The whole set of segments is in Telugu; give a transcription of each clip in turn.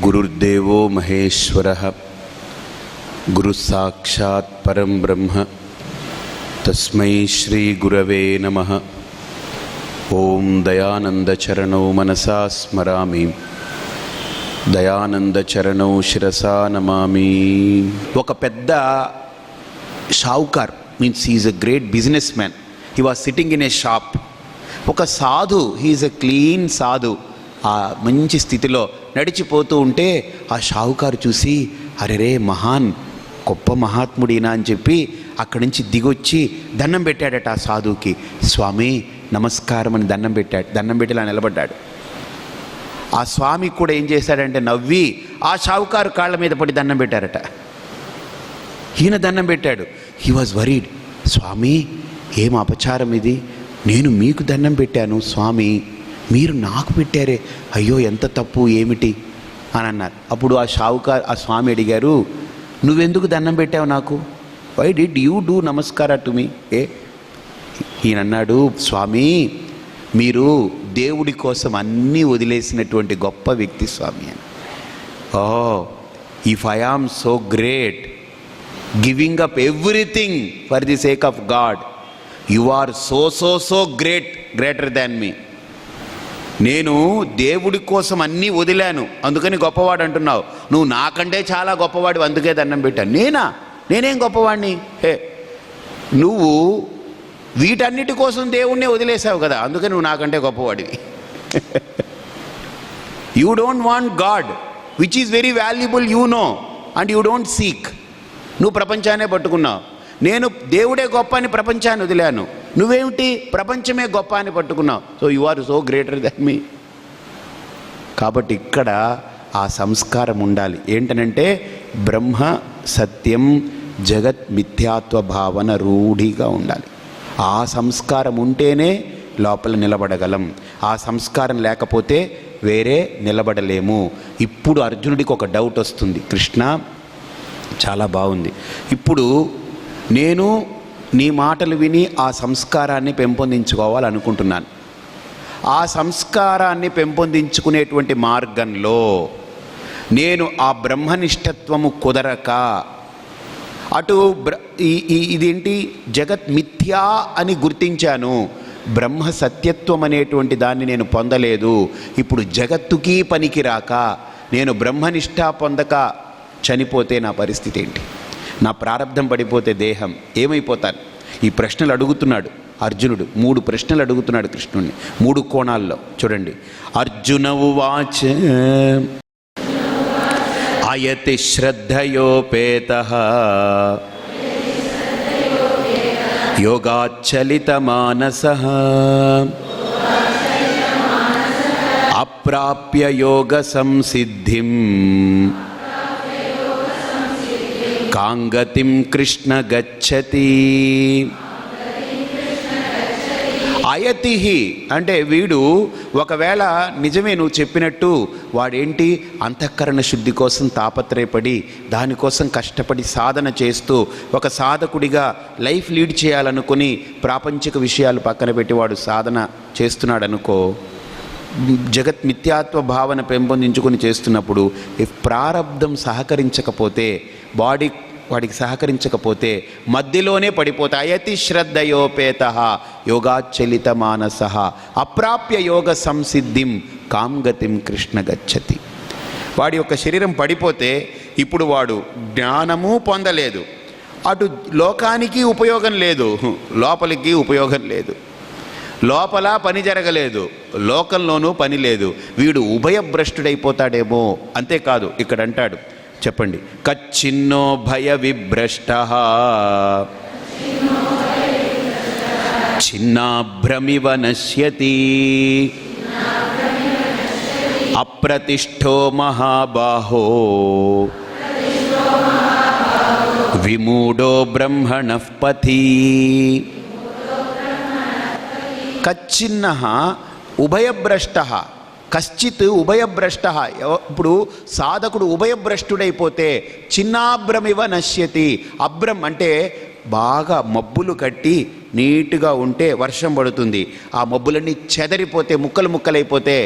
गुरुर्देवो महेश्वरः गुरुसाक्षात् परं ब्रह्म तस्मै श्री गुरवे नमः। ओं दयानंदचरणौ मनसा स्मरामि, దయానందచరణౌ శిరసా నమామి. ఒక పెద్ద షావుకార్, means he's a great business man. He was sitting in a shop. ఒక సాధు, హీఈస్ ఎ క్లీన్ సాధు, ఆ మంచి స్థితిలో నడిచిపోతూ ఉంటే ఆ షావుకారు చూసి అరెరే మహాన్, గొప్ప మహాత్ముడినా అని చెప్పి అక్కడి నుంచి దిగొచ్చి దండం పెట్టాడట ఆ సాధువుకి. స్వామి నమస్కారం అని దండం పెట్టాడు. దండం పెట్టి ఇలా నిలబడ్డాడు. ఆ స్వామి కూడా ఏం చేశాడంటే నవ్వి ఆ షావుకారు కాళ్ళ మీద పడి దండం పెట్టారట. ఈయన దండం పెట్టాడు. He was worried. స్వామి ఏం అపచారం ఇది, నేను మీకు దండం పెట్టాను స్వామి, మీరు నాకు పెట్టారే, అయ్యో ఎంత తప్పు, ఏమిటి అని అన్నారు. అప్పుడు ఆ స్వామి అడిగారు, నువ్వెందుకు దండం పెట్టావు నాకు? వై డిడ్ యూ డూ నమస్కార టు మీ? ఈయన అన్నాడు, స్వామి మీరు దేవుడి కోసం అన్నీ వదిలేసినటువంటి గొప్ప వ్యక్తి స్వామి అని. Oh if I am so great, giving up everything for the sake of God, you are so so so greater than me. నేను దేవుడి కోసం అన్నీ వదిలాను అందుకని గొప్పవాడు అంటున్నావు, నువ్వు నాకంటే చాలా గొప్పవాడు అందుకే దండం పెట్టాను. నేనేం గొప్పవాడిని? నువ్వు వీటన్నిటి కోసం దేవుణ్ణే వదిలేసావు కదా, అందుకని నువ్వు నాకంటే గొప్పవాడివి. You don't want God which is very valuable, you know, and you don't seek. నువ్వు ప్రపంచాన్నే పట్టుకున్నావు. నేను దేవుడే గొప్ప అని ప్రపంచాన్ని వదిలాను, నువ్వేమిటి ప్రపంచమే గొప్ప అని పట్టుకున్నావు. So you are so greater than me. కాబట్టి ఇక్కడ ఆ సంస్కారం ఉండాలి. ఏంటనంటే బ్రహ్మ సత్యం, జగత్ మిథ్యాత్వ భావన రూఢిగా ఉండాలి. ఆ సంస్కారం ఉంటేనే లోపల నిలబడగలం. ఆ సంస్కారం లేకపోతే వేరే నిలబడలేము. ఇప్పుడు అర్జునుడికి ఒక డౌట్ వస్తుంది, కృష్ణ చాలా బాగుంది, ఇప్పుడు నేను నీ మాటలు విని ఆ సంస్కారాన్ని పెంపొందించుకోవాలనుకుంటున్నాను. ఆ సంస్కారాన్ని పెంపొందించుకునేటువంటి మార్గంలో నేను ఆ బ్రహ్మనిష్టత్వము కుదరక అటు ఇదేంటి జగత్ మిథ్యా అని గుర్తించాను, బ్రహ్మ సత్యత్వం అనేటువంటి దాన్ని నేను పొందలేదు. ఇప్పుడు జగత్తుకి పనికి రాక నేను బ్రహ్మనిష్ట పొందక చనిపోతే నా పరిస్థితి ఏంటి? నా ప్రారంధం పడిపోతే దేహం ఏమైపోతాను? ఈ ప్రశ్నలు అడుగుతున్నాడు అర్జునుడు. 3 ప్రశ్నలు అడుగుతున్నాడు కృష్ణుడిని, 3 కోణాల్లో. చూడండి. అర్జున ఉవాచ అయతి శ్రద్ధయోపేతః యోగాచ్చలిత మానసః అప్రాప్య యోగ సంసిద్ధిం కాంగతిం కృష్ణ గచ్చతి. అయతి అంటే వీడు ఒకవేళ నిజమే నువ్వు చెప్పినట్టు వాడేంటి అంతఃకరణ శుద్ధి కోసం తాపత్రయపడి దానికోసం కష్టపడి సాధన చేస్తూ ఒక సాధకుడిగా లైఫ్ లీడ్ చేయాలనుకుని ప్రాపంచిక విషయాలు పక్కన పెట్టి వాడు సాధన చేస్తున్నాడు అనుకో. జగత్ మిథ్యాత్వ భావన పెంపొందించుకుని చేస్తున్నప్పుడు ప్రారబ్ధం సహకరించకపోతే, వాడికి సహకరించకపోతే మధ్యలోనే పడిపోతా. అయతి శ్రద్ధయోపేతః యోగాచలిత మానసః అప్రాప్య యోగ సంసిద్ధిం కాంగతిం కృష్ణ గచ్చతి. వాడి యొక్క శరీరం పడిపోతే ఇప్పుడు వాడు జ్ఞానము పొందలేదు, అటు లోకానికి ఉపయోగం లేదు, లోపలికి ఉపయోగం లేదు. లోపల పని జరగలేదు, లోకంలోనూ పని లేదు. వీడు ఉభయభ్రష్టుడైపోతాడేమో. అంతేకాదు ఇక్కడ అంటాడు, చెప్పండి, కచ్చిన్నో భయ విభ్రష్టః చిన్నాభ్రమివ నశ్యతి అప్రతిష్ఠో మహాబాహో విమూఢో బ్రహ్మణః పథి. కచ్చిన్నః ఉభయభ్రష్టః, కశ్చిత్ ఉభయభ్రష్ట. ఇప్పుడు సాధకుడు ఉభయభ్రష్టుడైపోతే చిన్నాభ్రమివ నశ్యతి. అభ్రం అంటే బాగా మబ్బులు కట్టి నీట్గా ఉంటే వర్షం పడుతుంది. ఆ మబ్బులన్నీ చెదరిపోతే ముక్కలు ముక్కలైపోతే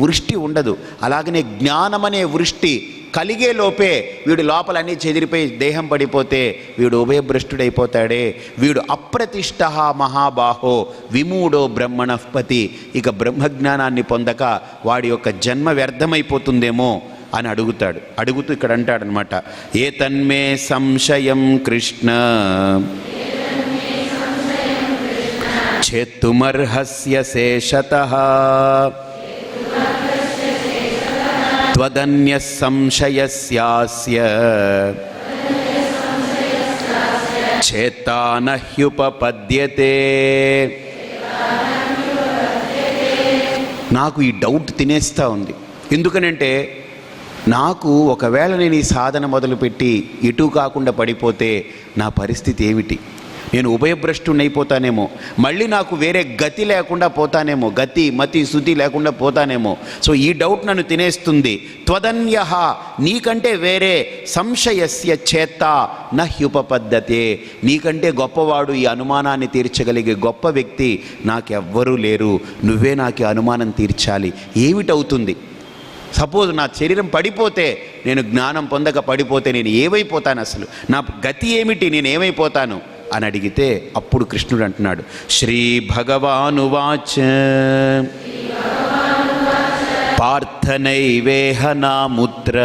వృష్టి ఉండదు. అలాగనే జ్ఞానమనే వృష్టి కలిగే లోపే వీడు లోపలన్నీ చెదిరిపోయి దేహం పడిపోతే వీడు ఉభయభ్రష్టుడైపోతాడే. వీడు అప్రతిష్ఠ మహాబాహో విమూఢో బ్రహ్మణఃపతి. ఇక బ్రహ్మజ్ఞానాన్ని పొందక వాడి యొక్క జన్మ వ్యర్థమైపోతుందేమో అని అడుగుతూ ఇక్కడ అంటాడనమాట, ఏ తన్మే సంశయం కృష్ణ చేత్తుమర్హస్య శేషతః త్వదన్యః సంశయస్యాస్య చేత్తా నహ్యుపపద్యతే. నాకు ఈ డౌట్ తినేస్తూ ఉంది. ఎందుకనంటే నాకు ఒకవేళ నేను ఈ సాధన మొదలుపెట్టి ఇటు కాకుండా పడిపోతే నా పరిస్థితి ఏమిటి? నేను ఉభయభ్రష్టుని అయిపోతానేమో, మళ్ళీ నాకు వేరే గతి లేకుండా పోతానేమో, గతి మతి శుద్ధి లేకుండా పోతానేమో. సో ఈ డౌట్ నన్ను తినేస్తుంది. త్వదన్యః నీకంటే వేరే సంశయస్య చేత్త నహ్యుపపద్ధతే. నీకంటే గొప్పవాడు, ఈ అనుమానాన్ని తీర్చగలిగే గొప్ప వ్యక్తి నాకెవ్వరూ లేరు. నువ్వే నాకు అనుమానం తీర్చాలి. ఏమిటవుతుంది? సపోజ్ నా శరీరం పడిపోతే, నేను జ్ఞానం పొందక పడిపోతే నేను ఏమైపోతాను? అసలు నా గతి ఏమిటి? నేను ఏమైపోతాను అని అడిగితే అప్పుడు కృష్ణుడు అంటున్నాడు, శ్రీ భగవానువాచ పార్థనైవేహ నాముత్ర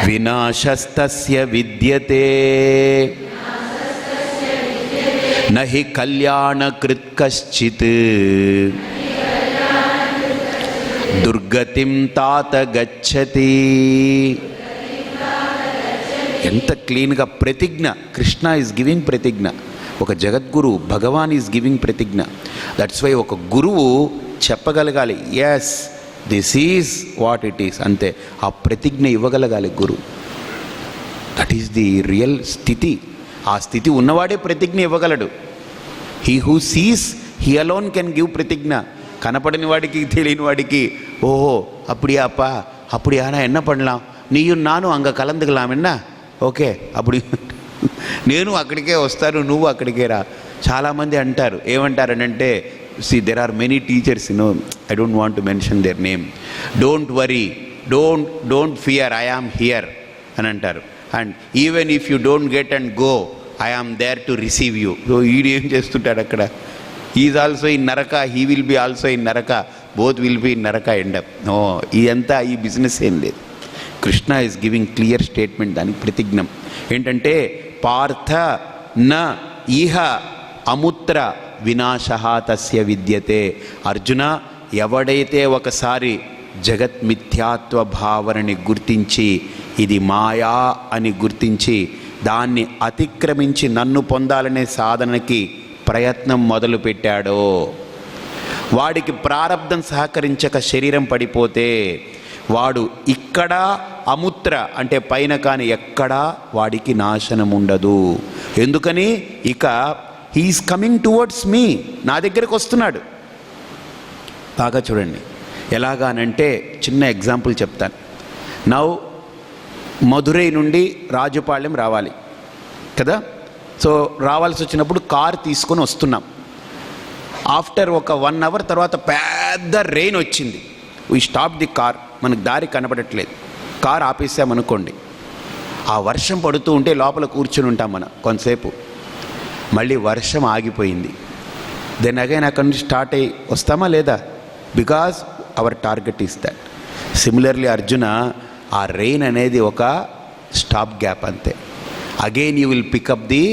వినాశస్తస్య విద్యతే నహి కళ్యాణకృత్ కశ్చిత్ దుర్గతిం తాత గచ్చతి. ఎంత క్లీన్గా ప్రతిజ్ఞ. కృష్ణ ఈజ్ గివింగ్ ప్రతిజ్ఞ. ఒక జగద్గురు భగవాన్ ఈజ్ గివింగ్ ప్రతిజ్ఞ. దట్స్ వై ఒక గురువు చెప్పగలగాలి, yes this is what it is, అంతే. ఆ ప్రతిజ్ఞ ఇవ్వగలగాలి గురువు. దట్ ఈస్ ది రియల్ స్థితి. ఆ స్థితి ఉన్నవాడే ప్రతిజ్ఞ ఇవ్వగలడు. He who sees he alone can give ప్రతిజ్ఞ. కనపడని వాడికి, తెలియని వాడికి, ఓహో அப்படியாப்பா அப்படியா, நான் என்ன பண்ணலாம், நீயும் நானும் அங்கே கலந்துக்கலாம் என்ன, ఓకే అప్పుడు నేను అక్కడికే వస్తాను, నువ్వు అక్కడికే రా. చాలామంది అంటారు, ఏమంటారనంటే, see there are many teachers, I don't want to mention their name, don't worry, don't fear, I am here అని అంటారు. And even if you don't get and go, I am there to receive you. So ఈడు ఏం చేస్తుంటాడు అక్కడ? ఈజ్ ఆల్సో ఇన్ నరక, he will be also in నరక, బోత్ విల్ బి ఇన్ నరక ఎండ్ అప్. నో, ఇదంతా ఈ బిజినెస్ ఏం లేదు. Krishna is giving clear statement. దానికి ప్రతిజ్ఞం ఏంటంటే, పార్థ న ఇహ అముత్ర వినాశః తస్య విద్యతే. అర్జున, ఎవడైతే ఒకసారి జగత్మిథ్యాత్వ భావనని గుర్తించి, ఇది మాయా అని గుర్తించి, దాన్ని అతిక్రమించి నన్ను పొందాలనే సాధనకి ప్రయత్నం మొదలుపెట్టాడో, వాడికి ప్రారబ్ధం సహకరించక శరీరం పడిపోతే, వాడు ఇక్కడ అముత్ర అంటే పైన కానీ ఎక్కడా వాడికి నాశనం ఉండదు. ఎందుకని? ఇక హీఈస్ కమింగ్ టువర్డ్స్ మీ, నా దగ్గరకు వస్తున్నాడు. బాగా చూడండి, ఎలాగానంటే చిన్న ఎగ్జాంపుల్ చెప్తాను. నౌ మధురై నుండి రాజుపాళ్యం రావాలి కదా. సో రావాల్సి వచ్చినప్పుడు కార్ తీసుకొని వస్తున్నాం. ఆఫ్టర్ ఒక 1 hour తర్వాత పెద్ద రెయిన్ వచ్చింది. We stop the car. మనకు దారి కనపడట్లేదు. కార్ ఆపేసామనుకోండి, ఆ వర్షం పడుతూ ఉంటే లోపల కూర్చుని ఉంటాం మనం కొంతసేపు. మళ్ళీ వర్షం ఆగిపోయింది. దెన్ అగైన్ అక్కడి నుంచి స్టార్ట్ అయ్యి వస్తామా లేదా? Because our target is that. Similarly Arjuna, ఆ రెయిన్ అనేది ఒక స్టాప్ గ్యాప్ అంతే. Again you will pick up the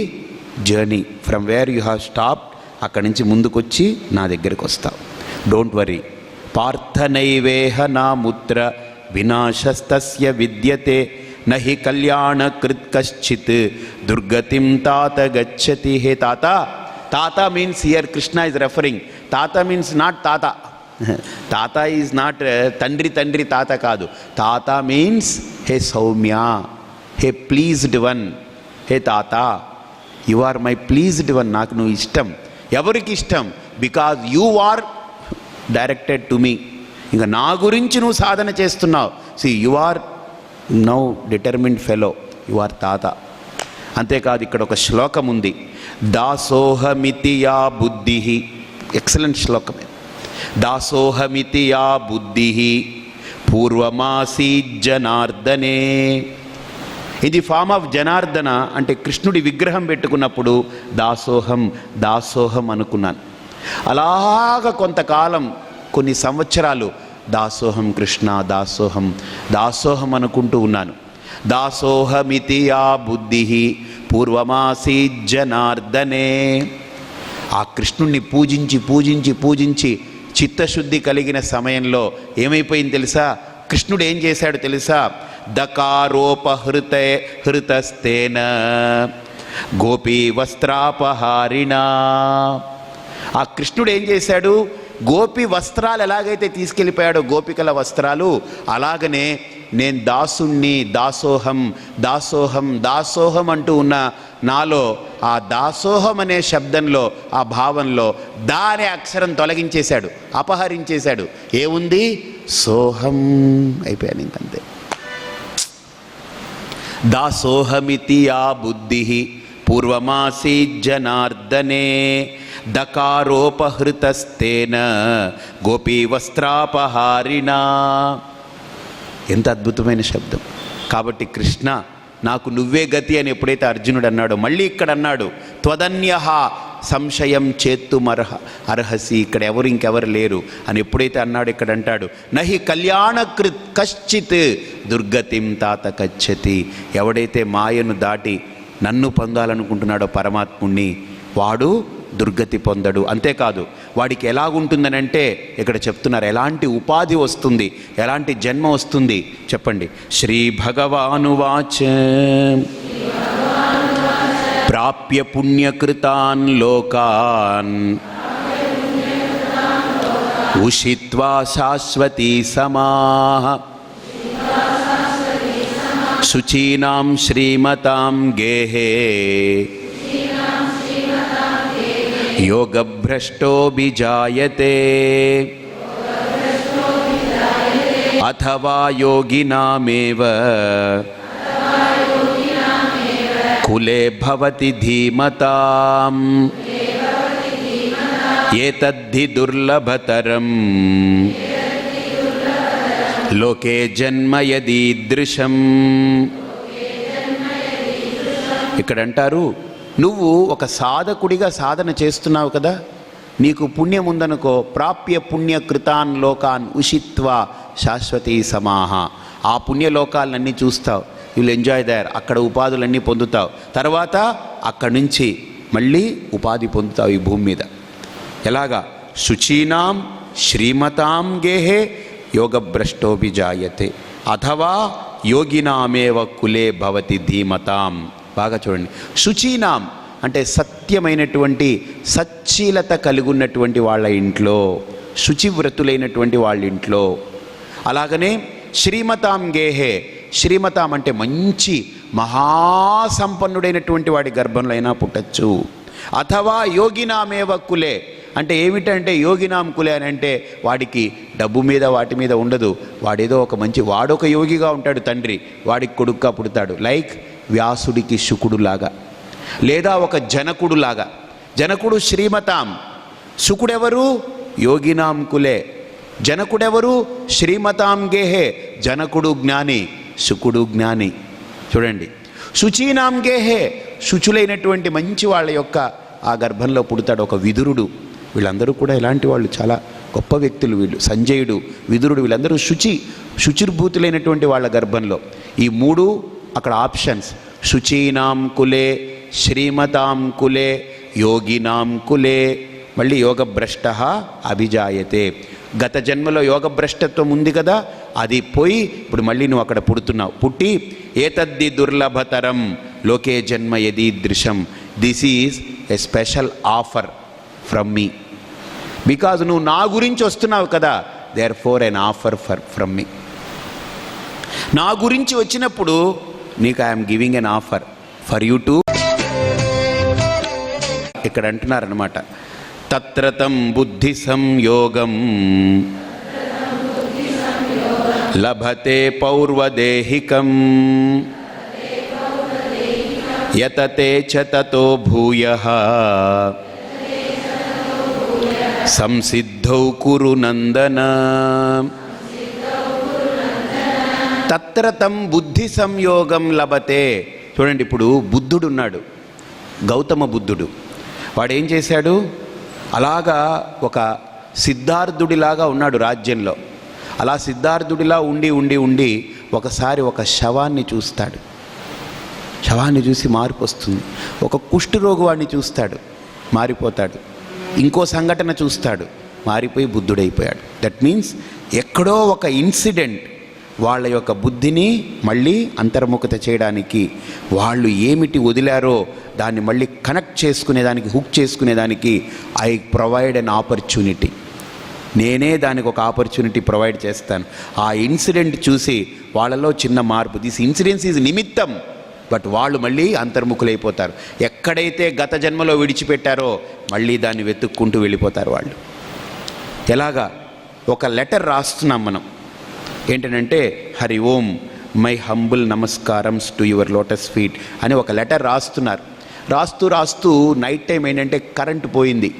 journey from where you have stopped. అక్కడి నుంచి ముందుకొచ్చి నా దగ్గరికి వస్తావు. Don't worry. పార్థనైవేహ నాముత్ర వినాశస్తస్య విద్యతే నహి కళ్యాణకృత్ కశ్చిత్ దుర్గతిం తాత గచ్చతి. హే తాత. తాత means here Krishna is referring. తాత మీన్స్ నాట్ తాత. తాత ఈజ్ నాట్ తండ్రి తాత కాదు. తాత మీన్స్ హే సౌమ్య, హే ప్లీజ్డ్ వన్. హే తాత, you are my pleased one. నాకు నువ్వు ఇష్టం. ఎవరికి ఇష్టం? Because you are directed to me. ఇంకా నా గురించి నువ్వు సాధన చేస్తున్నావు. See you are now determined fellow. You are తాత. అంతేకాదు, ఇక్కడ ఒక శ్లోకం ఉంది, దాసోహమితి యా బుద్ధి. ఎక్సలెంట్ శ్లోకమే. దాసోహమితి యా బుద్ధి పూర్వమాసీజ్జనార్దనే. ఇది ఫామ్ ఆఫ్ జనార్దన, అంటే కృష్ణుడి విగ్రహం పెట్టుకున్నప్పుడు దాసోహం దాసోహం అనుకున్నాను. అలాగ కొంతకాలం, కొన్ని సంవత్సరాలు దాసోహం కృష్ణ దాసోహం దాసోహం అనుకుంటూ ఉన్నాను. దాసోహమితి యా బుద్ధి పూర్వమాసీజ్జనార్దనే. ఆ కృష్ణుణ్ణి పూజించి పూజించి పూజించి చిత్తశుద్ధి కలిగిన సమయంలో ఏమైపోయింది తెలుసా? కృష్ణుడు ఏం చేశాడు తెలుసా? హృతస్తేన గోపీ వస్త్రాపహారిణ. ఆ కృష్ణుడు ఏం చేశాడు? గోపి వస్త్రాలు ఎలాగైతే తీసుకెళ్ళిపోయాడో, గోపికల వస్త్రాలు, అలాగనే నేను దాసుణ్ణి దాసోహం దాసోహం దాసోహం అంటూ ఉన్న నాలో ఆ దాసోహం అనే శబ్దంలో, ఆ భావంలో దా అనే అక్షరం తొలగించేశాడు, అపహరించేశాడు. ఏముంది? సోహం అయిపోయాను, ఇంకంతే. దాసోహమితి యా బుద్ధి పూర్వమాసీజ్జనార్దనే దకారోపహృతస్తేన గోపీ వస్త్రాపహారిణ. ఎంత అద్భుతమైన శబ్దం. కాబట్టి కృష్ణ నాకు నువ్వే గతి అని ఎప్పుడైతే అర్జునుడు అన్నాడో, మళ్ళీ ఇక్కడ అన్నాడు త్వదన్యః సంశయం చేత్తుమర్హ అర్హసి, ఇక్కడ ఎవరు ఇంకెవరు లేరు అని ఎప్పుడైతే అన్నాడు, ఇక్కడ అంటాడు నహి కళ్యాణకృత్ కశ్చిత్ దుర్గతిం తాత గచ్చతి. ఎవడైతే మాయను దాటి నన్ను పొందాలనుకుంటున్నాడో పరమాత్ముణ్ణి, వాడు దుర్గతి పొందడు. అంతేకాదు వాడికి ఎలాగుంటుందనంటే ఇక్కడ చెప్తున్నారు, ఎలాంటి ఉపాధి వస్తుంది, ఎలాంటి జన్మ వస్తుంది చెప్పండి. శ్రీ భగవానువాచ ప్రాప్య పుణ్యకృతాన్ లోకాన్ ఉషిత్వా శాశ్వతీ సమాః శుచీనాం శ్రీమతాం గేహే యోగభ్రష్టోభిజాయతే అథవా యోగినామేవ కులే భవతి ధీమతాం ఏతద్ధి దుర్లభతరం లోకే జన్మ యదీదృశం. ఇక్కడ అంటారు, నువ్వు ఒక సాధకుడిగా సాధన చేస్తున్నావు కదా, నీకు పుణ్యం ఉందనుకో, ప్రాప్య పుణ్యకృతాన్ లోకాన్ ఉషిత్వా శాశ్వతీ సమాహ. ఆ పుణ్యలోకాలన్నీ చూస్తావు, విల్ ఎంజాయ్ దేర్, అక్కడ ఉపాధులన్నీ పొందుతావు. తర్వాత అక్కడి నుంచి మళ్ళీ ఉపాధి పొందుతావు ఈ భూమి మీద. ఎలాగా? శుచీనాం శ్రీమతాం గేహే యోగభ్రష్టోభిజాయతే అథవా యోగినామేవ కులే భవతి ధీమతాం. బాగా చూడండి, శుచీనాం అంటే సత్యమైనటువంటి సచ్చీలత కలిగున్నటువంటి వాళ్ళ ఇంట్లో, శుచివ్రతులైనటువంటి వాళ్ళ ఇంట్లో. అలాగనే శ్రీమతాం గేహే, శ్రీమతాం అంటే మంచి మహాసంపన్నుడైనటువంటి వాడి గర్భంలో అయినా పుట్టచ్చు. అథవా యోగినామేవ కులే అంటే ఏమిటంటే, యోగినాం కులే అని అంటే వాడికి డబ్బు మీద వాటి మీద ఉండదు, వాడేదో ఒక మంచి, వాడొక యోగిగా ఉంటాడు, తండ్రి వాడికి కొడుకుగా పుడతాడు. లైక్ వ్యాసుడికి శుకుడులాగా, లేదా ఒక జనకుడులాగా. జనకుడు శ్రీమతాం, శుకుడెవరు? యోగినాం కులే. జనకుడెవరు? శ్రీమతాం గేహే, జనకుడు జ్ఞాని, శుకుడు జ్ఞాని. చూడండి, శుచీనాం గేహే, శుచులైనటువంటి మంచి వాళ్ళ యొక్క ఆ గర్భంలో పుడతాడు ఒక విదురుడు. వీళ్ళందరూ కూడా ఇలాంటి వాళ్ళు, చాలా గొప్ప వ్యక్తులు వీళ్ళు. సంజయుడు, విదురుడు, వీళ్ళందరూ శుచిర్భూతులైనటువంటి వాళ్ళ గర్భంలో. ఈ మూడు అక్కడ ఆప్షన్స్. శుచీనాం కులే, శ్రీమతాం కులే, యోగినాం కులే. మళ్ళీ యోగభ్రష్ట అభిజాయతే. గత జన్మలో యోగభ్రష్టత్వం ఉంది కదా, అది పోయి ఇప్పుడు మళ్ళీ నువ్వు అక్కడ పుడుతున్నావు. పుట్టి ఏతద్ధి దుర్లభతరం లోకే జన్మ యదీదృశం. This is a special offer from me. Because నువ్వు నా గురించి వస్తున్నావు కదా, therefore an offer from me. నా గురించి వచ్చినప్పుడు నీకు I'm giving an offer for you too. ఇక్కడ అంటున్నారనమాట, తత్రతం బుద్ధి సంయోగం లభతే పౌర్వదేహికం యతతే చ తతో భూయః సంసిద్ధౌ కురు నందన. తత్ర తం బుద్ధి సంయోగం లభతే. చూడండి, ఇప్పుడు బుద్ధుడు ఉన్నాడు, గౌతమ బుద్ధుడు. వాడు ఏం చేశాడు? అలాగా ఒక సిద్ధార్థుడిలాగా ఉన్నాడు రాజ్యంలో. అలా సిద్ధార్థుడిలా ఉండి ఉండి ఉండి ఒకసారి ఒక శవాన్ని చూస్తాడు. శవాన్ని చూసి మార్పు వస్తుంది. ఒక కుష్ఠరోగి వాడిని చూస్తాడు, మారిపోతాడు. ఇంకో సంఘటన చూస్తాడు, మారిపోయి బుద్ధుడైపోయాడు. దట్ మీన్స్ ఎక్కడో ఒక ఇన్సిడెంట్ వాళ్ళ యొక్క బుద్ధిని మళ్ళీ అంతర్ముఖత చేయడానికి, వాళ్ళు ఏమిటి వదిలారో దాన్ని మళ్ళీ కనెక్ట్ చేసుకునేదానికి, హుక్ చేసుకునేదానికి ఐ ప్రొవైడ్ అన్ ఆపర్చునిటీ. నేనే దానికి ఒక ఆపర్చునిటీ ప్రొవైడ్ చేస్తాను. ఆ ఇన్సిడెంట్ చూసి వాళ్ళలో చిన్న మార్పు, దిస్ ఇన్సిడెన్స్ ఈజ్ నిమిత్తం, బట్ వాళ్ళు మళ్ళీ అంతర్ముఖులైపోతారు. ఎక్కడైతే గత జన్మలో విడిచిపెట్టారో మళ్ళీ దాన్ని వెతుక్కుంటూ వెళ్ళిపోతారు వాళ్ళు. ఎలాగా? ఒక లెటర్ రాస్తున్నాం మనం, ఏంటంటే హరి ఓం మై హంబుల్ నమస్కారమ్స్ టు యువర్ లోటస్ ఫీట్ అని ఒక లెటర్ రాస్తున్నారు. రాస్తూ నైట్ టైం ఏంటంటే కరెంటు పోయింది.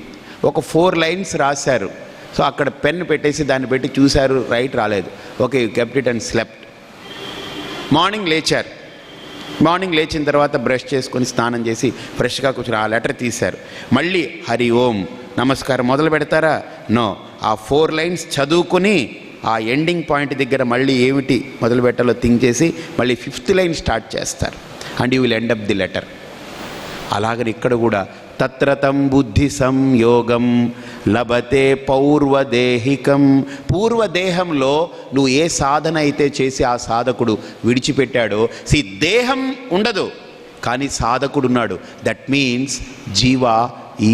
ఒక 4 లైన్స్ రాశారు. సో అక్కడ పెన్ పెట్టేసి దాన్ని పెట్టి చూశారు, రైట్ రాలేదు. Okay, you kept it and slept. Morning లేచారు. మార్నింగ్ లేచిన తర్వాత బ్రష్ చేసుకొని స్నానం చేసి ఫ్రెష్గా కూర్చొని ఆ లెటర్ తీశారు. మళ్ళీ హరి ఓం నమస్కారం మొదలు పెడతారా? నో. ఆ 4 లైన్స్ చదువుకొని ఆ ఎండింగ్ పాయింట్ దగ్గర మళ్ళీ ఏమిటి మొదలు పెట్టాలో థింక్ చేసి మళ్ళీ 5th లైన్ స్టార్ట్ చేస్తారు. And you will end up the letter. అలాగని ఇక్కడ కూడా తత్రతం బుద్ధి సంయోగం లభతే పౌర్వదేహికం. పూర్వదేహంలో నువ్వు ఏ సాధన అయితే చేసి ఆ సాధకుడు విడిచిపెట్టాడో, దేహం ఉండదు కానీ సాధకుడు ఉన్నాడు. దట్ మీన్స్ జీవ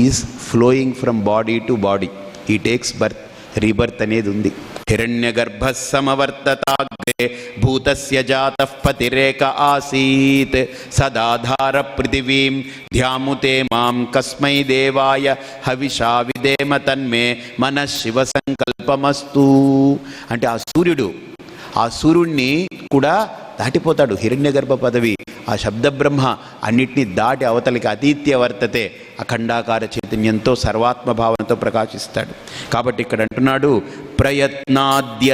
is flowing from body to body. ఈ టేక్స్ బర్త్, రీబర్త్ అనేది ఉంది. హిరణ్యగర్భ సమవర్తతాగ్రే భూతస్య జాతః పతిరేక ఆసీత్ సదాధార పృథివీం ధ్యాముతే మాం కస్మై దేవాయ హవిషా విదేమ తన్మే మన శివ సంకల్పమస్తు. అంటే ఆ సూర్యుడిని కూడా దాటిపోతాడు. హిరణ్యగర్భ పదవి, ఆ శబ్దబ్రహ్మ అన్నిటినీ దాటి అవతలికి అతీత్య వర్తతే, అఖండాకార చైతన్యంతో సర్వాత్మభావంతో ప్రకాశిస్తాడు. కాబట్టి ఇక్కడ అంటున్నాడు ప్రయత్నాద్యతమానస్తు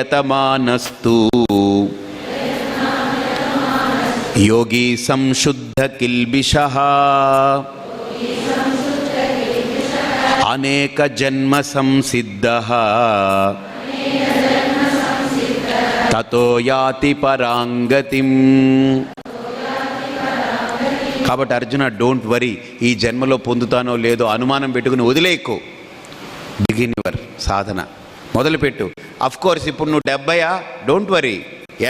యోగి సంశుద్ధ కిల్బిషః అనేక జన్మ సంసిద్ధః తతో యాతి పరాంగతిం. కాబట్టి అర్జున, డోంట్ వరీ, ఈ జన్మలో పొందుతానో లేదో అనుమానం పెట్టుకుని వదిలేయకు. బిగిన్ యువర్ సాధన, మొదలుపెట్టు. అఫ్కోర్స్ ఇప్పుడు నువ్వు 70 don't worry,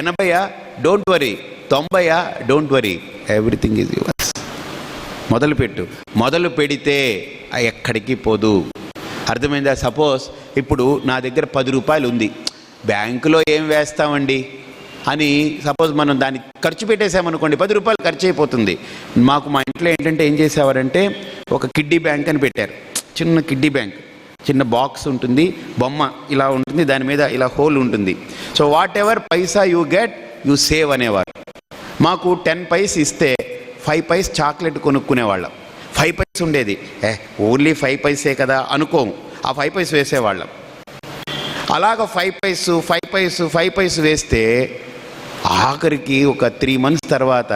80 don't worry, 90 don't worry, everything is yours. మొదలుపెట్టు. మొదలు పెడితే ఎక్కడికి పోదు. అర్థమైందా? సపోజ్ ఇప్పుడు నా దగ్గర 10 రూపాయలు ఉంది, బ్యాంకులో ఏం వేస్తామండి అని సపోజ్ మనం దాన్ని ఖర్చు పెట్టేసామనుకోండి, 10 రూపాయలు ఖర్చు అయిపోతుంది. మా ఇంట్లో ఏంటంటే ఏం చేసేవారంటే ఒక కిడ్డీ బ్యాంక్ అని పెట్టారు. చిన్న కిడ్డీ బ్యాంక్, చిన్న బాక్స్ ఉంటుంది, బొమ్మ ఇలా ఉంటుంది, దాని మీద ఇలా హోల్ ఉంటుంది. So what ever Paisa you get you save అనేవారు. మాకు 10 పైస్ ఇస్తే 5 పైస్ చాక్లెట్ కొనుక్కునేవాళ్ళం. 5 పైస్ ఉండేది, ఓన్లీ 5 పైసే కదా అనుకోము, ఆ 5 పైస్ వేసేవాళ్ళం. అలాగ 5 పైస్ వేస్తే ఆఖరికి ఒక 3 months తర్వాత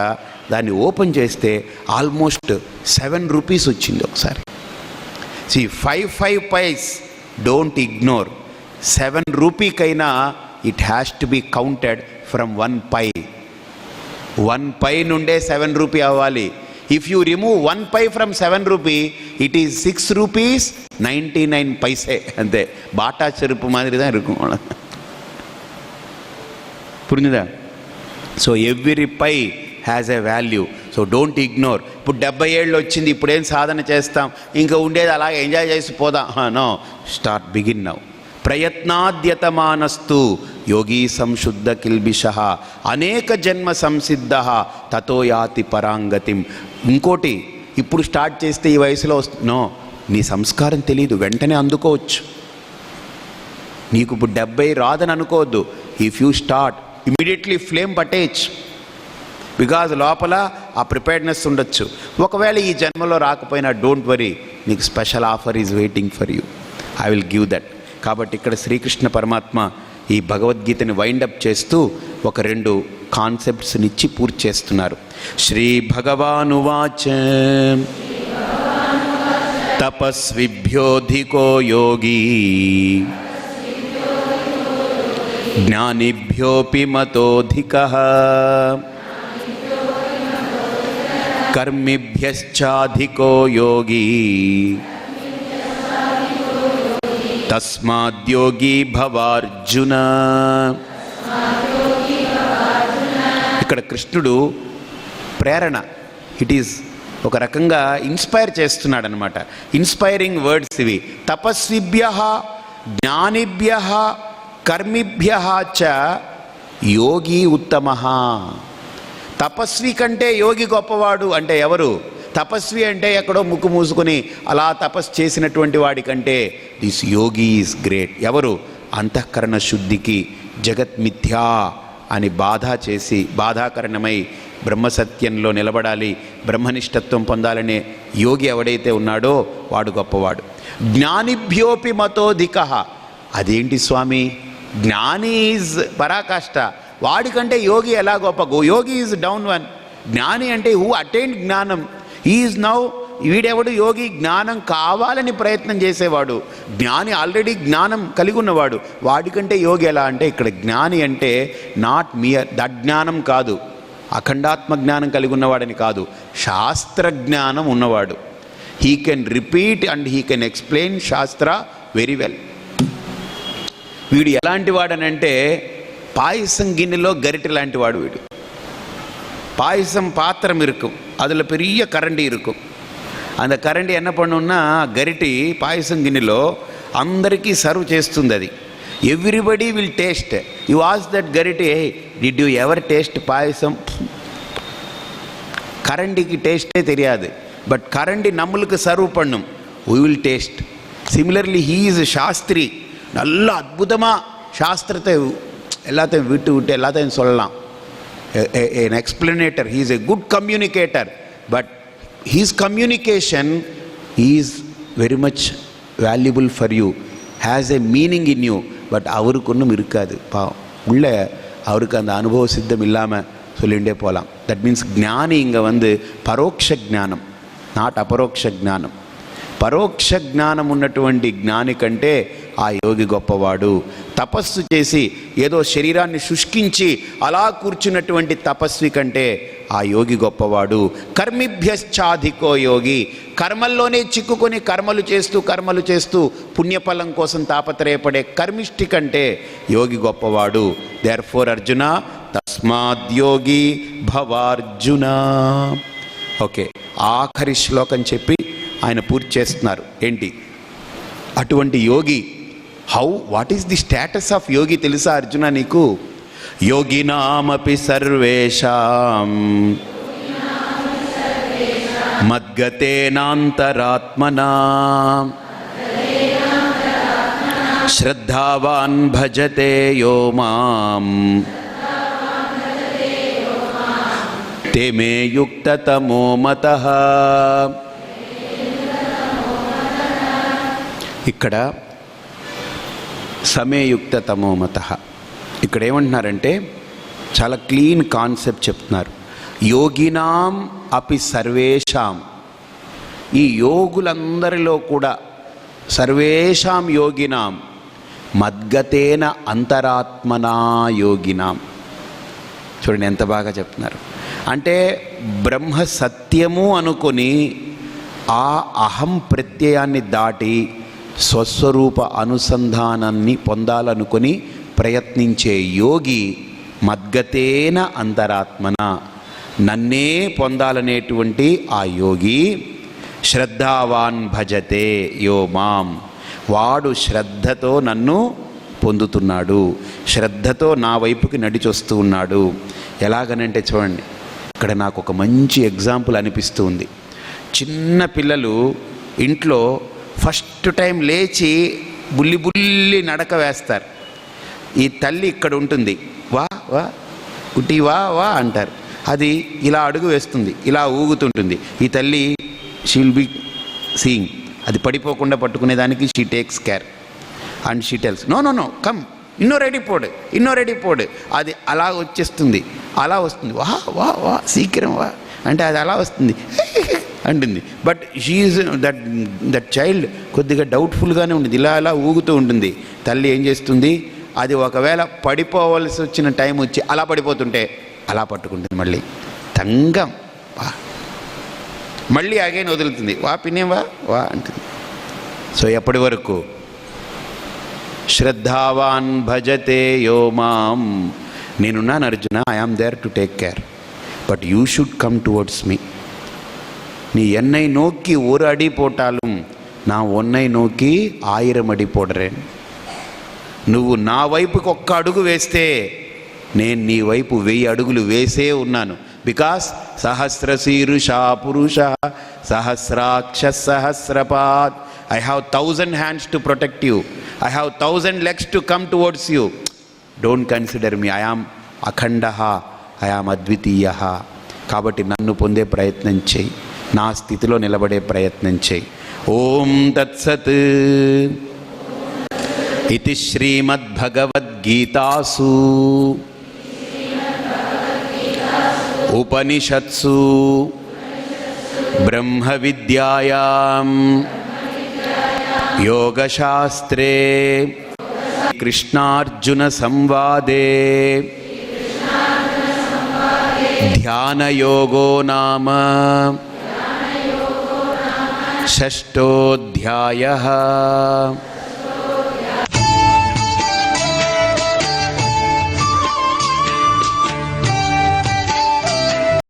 దాన్ని ఓపెన్ చేస్తే ఆల్మోస్ట్ 7 రూపీస్ వచ్చింది ఒకసారి. 5 పైస్ డోంట్ ఇగ్నోర్. 7 రూపీకైనా it has to be counted from 1 pie. 1 pie నుండే 7 రూపీ అవ్వాలి. If you remove 1 pie from 7 rupee it is 6 rupees 99 paise. అంతే, బాటా చెరుపు మాదిరిదా இருக்கும். పురిందా? So every pie has a value. So don't ignore. ఇప్పుడు 70 ఏళ్ళు వచ్చింది, ఇప్పుడేం సాధన చేస్తాం, ఇంకా ఉండేది అలాగే ఎంజాయ్ చేసి పోదాం? No, start, begin now. ప్రయత్నాద్యతమానస్తు యోగి సంశుద్ధ కిల్బిషః అనేక జన్మ సంసిద్ధ తతో యాతి పరాంగతిం. ఇంకోటి, ఇప్పుడు స్టార్ట్ చేస్తే ఈ వయసులో నో, నీ సంస్కారం తెలియదు, వెంటనే అందుకోవచ్చు. నీకు ఇప్పుడు 70 రాదని అనుకోవద్దు. If you start immediately flame పట్టేయచ్చు. బికాజ్ లోపల ఆ ప్రిపేర్డ్నెస్ ఉండొచ్చు. ఒకవేళ ఈ జన్మలో రాకపోయినా డోంట్ వరీ, నీకు special offer is waiting for you. I will give that. కాబట్టి ఇక్కడ శ్రీకృష్ణ పరమాత్మ ఈ భగవద్గీతని వైండప్ చేస్తూ ఒక 2 కాన్సెప్ట్స్నిచ్చి పూర్తి చేస్తున్నారు. శ్రీ భగవానువాచ తపస్విభ్యోధికో యోగీ జ్ఞానిభ్యోపి మతోధికః కర్మిభ్యశ్చాధికో యోగీ తస్మాద్యోగీ భవార్జున. ఇక్కడ కృష్ణుడు ప్రేరణ, ఇట్ ఈజ్ ఒక రకంగా ఇన్స్పైర్ చేస్తున్నాడు అనమాట. ఇన్స్పైరింగ్ వర్డ్స్ ఇవి. తపస్విభ్యః జ్ఞానిభ్యః కర్మిభ్యః చ యోగి ఉత్తమః. తపస్వి కంటే యోగి గొప్పవాడు అంటే ఎవరు? తపస్వి అంటే ఎక్కడో ముక్కు మూసుకొని అలా తపస్సు చేసినటువంటి వాడి కంటే దిస్ యోగి ఈజ్ గ్రేట్. ఎవరు? అంతఃకరణ శుద్ధికి జగత్మిథ్యా అని బాధ చేసి బాధాకరణమై బ్రహ్మసత్యంలో నిలబడాలి, బ్రహ్మనిష్టత్వం పొందాలనే యోగి ఎవడైతే ఉన్నాడో వాడు గొప్పవాడు. జ్ఞానిభ్యోపి మతోధికః. అదేంటి స్వామి, జ్ఞాని ఈజ్ పరాకాష్ట, వాడికంటే యోగి ఎలా గొప్ప? యోగి ఈజ్ డౌన్ వన్. జ్ఞాని అంటే హూ అటైన్డ్ జ్ఞానం, ఈజ్ నౌ. వీడెవడు? యోగి జ్ఞానం కావాలని ప్రయత్నం చేసేవాడు, జ్ఞాని ఆల్రెడీ జ్ఞానం కలిగి ఉన్నవాడు. వాడికంటే యోగి ఎలా అంటే, ఇక్కడ జ్ఞాని అంటే నాట్ మియర్ దట్ జ్ఞానం కాదు, అఖండాత్మ జ్ఞానం కలిగి ఉన్నవాడని కాదు, శాస్త్ర జ్ఞానం ఉన్నవాడు. He can repeat and he can explain శాస్త్ర వెరీ వెల్. వీడు ఎలాంటి వాడనంటే పాయసం గిన్నెలో గరిటె లాంటి వాడు వీడు. பாயசம் பாத்திரம் இருக்கும், அதில் பெரிய கரண்டி இருக்கும். அந்த கரண்டி என்ன பண்ணுன்னா గరిటి పాయసం గిన్నెలో అందరికీ సర్వ్ చేస్తుంది. అది everybody will taste. You ask that గరిటి, did you ever taste payasam? கரண்டிக்கு டேஸ்ட்டே தெரியாது, பட் கரண்டி நம்மளுக்கு சர்வ் பண்ணும், we will taste. Similarly he is a Shastri. நல்ல அற்புதமாக சாஸ்திரத்தை எல்லாத்தையும் விட்டு எல்லாத்தையும் சொல்லலாம். an explanator, he is a good communicator, but his communication is very much valuable for you, has a meaning in you. But அவருக்கு ஒன்றும் இருக்காது பாவம், உள்ள அவருக்கு அந்த அனுபவ சித்தம் இல்லாமல் சொல்லிகிட்டே போகலாம். தட் மீன்ஸ் జ్ఞాని இங்கே పరోక్ష జ్ఞానం, నాట్ అపరోక్ష జ్ఞానం. పరోక్ష జ్ఞానం ఉన్నటువంటి జ్ఞాని కంటే ఆ యోగి గొప్పవాడు. తపస్సు చేసి ఏదో శరీరాన్ని శుష్కించి అలా కూర్చున్నటువంటి తపస్వి కంటే ఆ యోగి గొప్పవాడు. కర్మిభ్యశ్చాధికో యోగి. కర్మల్లోనే చిక్కుకొని కర్మలు చేస్తూ పుణ్యఫలం కోసం తాపత్రయపడే కర్మిష్టి కంటే యోగి గొప్పవాడు. దేర్ఫోర్ అర్జున తస్మాద్యోగి భవార్జున. ఓకే, ఆఖరి శ్లోకం చెప్పి ఆయన పూర్తి చేస్తున్నారు. ఏంటి అటువంటి యోగి? What is the status of yogi తెలుసా అర్జున నీకు? యోగినామపి సర్వేషాం మద్గతేనాంతరాత్మనా శ్రద్ధావాన్ భజతే యో మాం తే మే యుక్తతమో మతః. ఇక్కడ సమేయుక్త తమోమత. ఇక్కడ ఏమంటున్నారంటే చాలా క్లీన్ కాన్సెప్ట్ చెప్తున్నారు. యోగినాం అపి సర్వేషాం, ఈ యోగులందరిలో కూడా సర్వేషాం యోగినాం మద్గతేన అంతరాత్మనా యోగినాం. చూడండి ఎంత బాగా చెప్తున్నారు. అంటే బ్రహ్మ సత్యము అనుకొని ఆ అహం ప్రత్యయాన్ని దాటి స్వస్వరూప అనుసంధానాన్ని పొందాలనుకొని ప్రయత్నించే యోగి మద్గతేన అంతరాత్మన, నన్నే పొందాలనేటువంటి ఆ యోగి శ్రద్ధావాన్ భజతే యో మాం, వాడు శ్రద్ధతో నన్ను పొందుతున్నాడు, శ్రద్ధతో నా వైపుకి నడిచొస్తూ ఉన్నాడు. ఎలాగనంటే చూడండి, ఇక్కడ నాకు ఒక మంచి ఎగ్జాంపుల్ అనిపిస్తూ ఉంది. చిన్న పిల్లలు ఇంట్లో ఫస్ట్ టైం లేచి బుల్లి నడక వేస్తారు. ఈ తల్లి ఇక్కడ ఉంటుంది, వా వా కుట్టి వా వా అంటారు. అది ఇలా అడుగు వేస్తుంది, ఇలా ఊగుతుంటుంది. ఈ తల్లి షీ విల్ బి సీయింగ్, అది పడిపోకుండా పట్టుకునేదానికి she takes care and she tells no no no come இன்னொரு அடி போடு. అది అలా వచ్చేస్తుంది, అలా వస్తుంది. వా వా వా సీக்கிரம் వా అంటే అది అలా వస్తుంది అంటుంది. బట్ షీఈస్ దట్ చైల్డ్ కొద్దిగా డౌట్ఫుల్గానే ఉంటుంది, ఇలా ఊగుతూ ఉంటుంది. తల్లి ఏం చేస్తుంది, అది ఒకవేళ పడిపోవలసి వచ్చిన టైం వచ్చి అలా పడిపోతుంటే అలా పట్టుకుంటుంది, మళ్ళీ తంగం వా, మళ్ళీ అగైన్ వదులుతుంది, వా పిన్నే వా వా అంటుంది. సో ఎప్పటి వరకు? శ్రద్ధావాన్ భజతే యో మాం, నేనున్నాను Arjuna, I am there to take care, but you should come towards me. நீ என்னை நோக்கி ஒரு அடி போட்டாலும் நான் உன்னை நோக்கி 1000 అడి పోడరేన్. నువ్వు నా వైపుకి ఒక్క అడుగు వేస్తే నేను నీ వైపు 1000 అడుగులు వేసే ఉన్నాను. బికాస్ సహస్రశీరుషా పురుష సహస్రాక్ష సహస్రపాద్. I have 1000 hands to protect you, I have 1000 legs to come towards you. Don't consider me, I am అఖండ, ఐ ఆమ్ అద్వితీయ. కాబట్టి నన్ను పొందే ప్రయత్నం చేయి, నా స్థితిలో నిలబడే ప్రయత్నం చేయి. ఓం తత్సత్. ఇతి శ్రీమద్భగవద్గీతాసు ఉపనిషత్సు బ్రహ్మ విద్యాయాం యోగశాస్త్రే కృష్ణార్జున సంవాదే ధ్యానయోగో నామ షష్ఠోధ్యాయః.